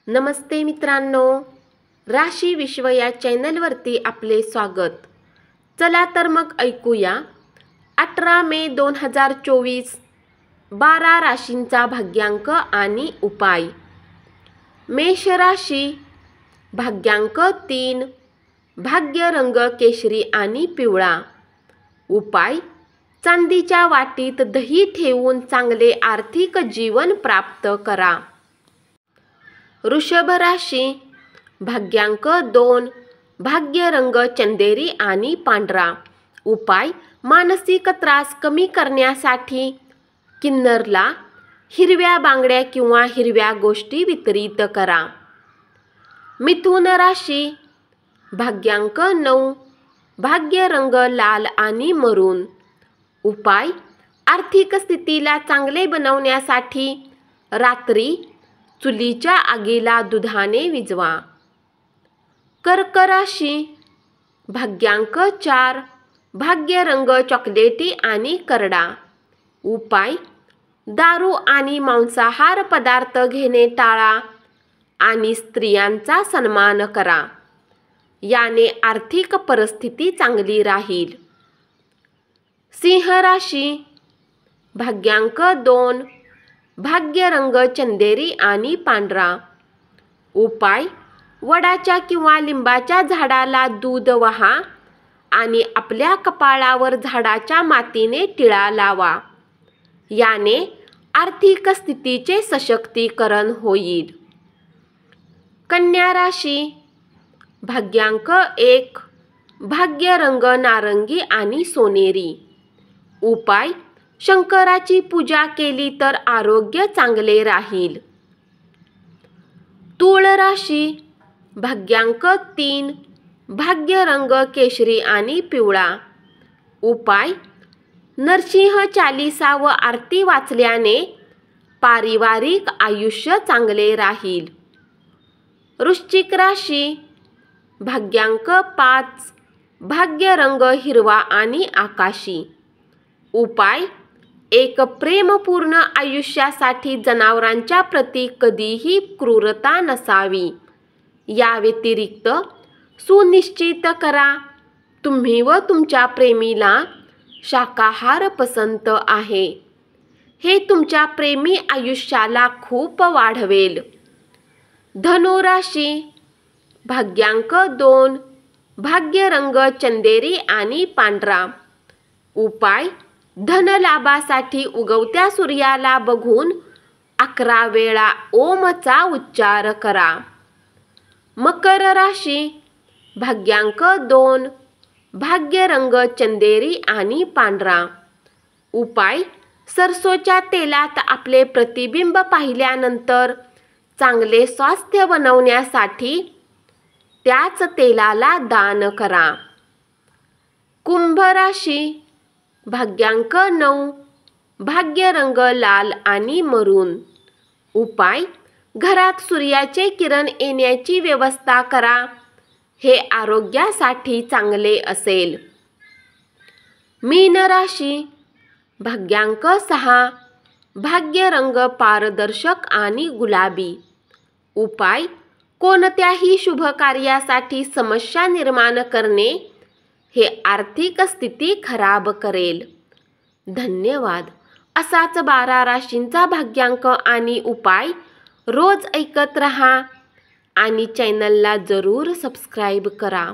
नमस्ते मित्रांनो, राशी विश्व या चॅनलवरती आपले स्वागत। चला तर मग ऐकूया 18 मे 2024 12 राशींचा भाग्यांक आणि उपाय। मेष राशी, भाग्यांक 3, भाग्य रंग केशरी आणि पिवळा। उपाय, चांदीच्या वाटीत दही ठेवून चांगले आर्थिक जीवन प्राप्त करा। वृषभ राशी, भाग्यांक 2, भाग्य रंग चंदेरी आणि पांढरा। उपाय, मानसिक त्रास कमी करण्यासाठी किन्नरला हिरव्या बांगड्या किंवा हिरव्या गोष्टी वितरित करा। मिथुन राशी, भाग्यांक 9, भाग्य रंग लाल आणि मरून। उपाय, आर्थिक स्थितीला चांगले बनवण्यासाठी रात्री चुलीच्या आगीला दुधाने विझवा। कर्क राशी, भाग्यांक 4, भाग्य रंग चॉकलेटी आणि करडा। उपाय, दारू आणि मांसाहार पदार्थ घेणे टाळा आणि स्त्रियांचा सन्मान करा, याने आर्थिक परिस्थिती चांगली राहील। सिंह राशी, भाग्यांक 2, भाग्य रंग चंदेरी आणि पांढरा। उपाय, वडाच्या किंवा लिंबाच्या झाडाला दूध वाहा आणि आपल्या कपाळावर झाडाच्या मातीने टिळा लावा, याने आर्थिक स्थितीचे सशक्तीकरण होईल। कन्या राशी, भाग्यांक 1, भाग्य रंग नारंगी आणि सोनेरी। उपाय, शंकराची पूजा केली तर आरोग्य चांगले राहील। तुळ राशी, भाग्यांक 3, भाग्य रंग केशरी आणि पिवळा। उपाय, नरसिंह चालीसा व आरती वाचल्याने पारिवारिक आयुष्य चांगले राहील। वृश्चिक राशी, भाग्यांक 5, भाग्य रंग हिरवा आणि आकाशी। उपाय, एक प्रेमपूर्ण आयुष्यासाठी जनावरांच्या प्रती कधीही क्रूरता नसावी। या व्यतिरिक्त सुनिश्चित करा तुम्ही व तुमच्या प्रेमीला शाकाहार पसंत आहे, हे तुमच्या प्रेमी आयुष्याला खूप वाढवेल। धनु राशी, भाग्यांक 2, भाग्य रंग चंदेरी आणि पांढरा। उपाय, धनलाभासाठी उगवत्या सूर्याला बघून 11 वेळा ओमचा उच्चार करा। मकर राशी, भाग्यांक 2, भाग्य रंग चंदेरी आणि पांढरा। उपाय, सरसोच्या तेलात आपले प्रतिबिंब पाहिल्यानंतर चांगले स्वास्थ्य बनवण्यासाठी त्याच तेलाला दान करा। कुंभ राशी, भाग्यांक 9, भाग्य रंग लाल आणि मरून। उपाय, घरात सूर्याचे किरण येण्याची व्यवस्था करा, हे आरोग्यासाठी चांगले असेल। मीन राशी, भाग्यांक 6, भाग्य रंग पारदर्शक आणि गुलाबी। उपाय, कोणत्याही शुभ कार्यासाठी समस्या निर्माण करणे हे आर्थिक स्थिती खराब करेल। धन्यवाद। असाच 12 राशींचा भाग्यांक आणि उपाय रोज ऐकत रहा आणि चॅनलला जरूर सबस्क्राईब करा।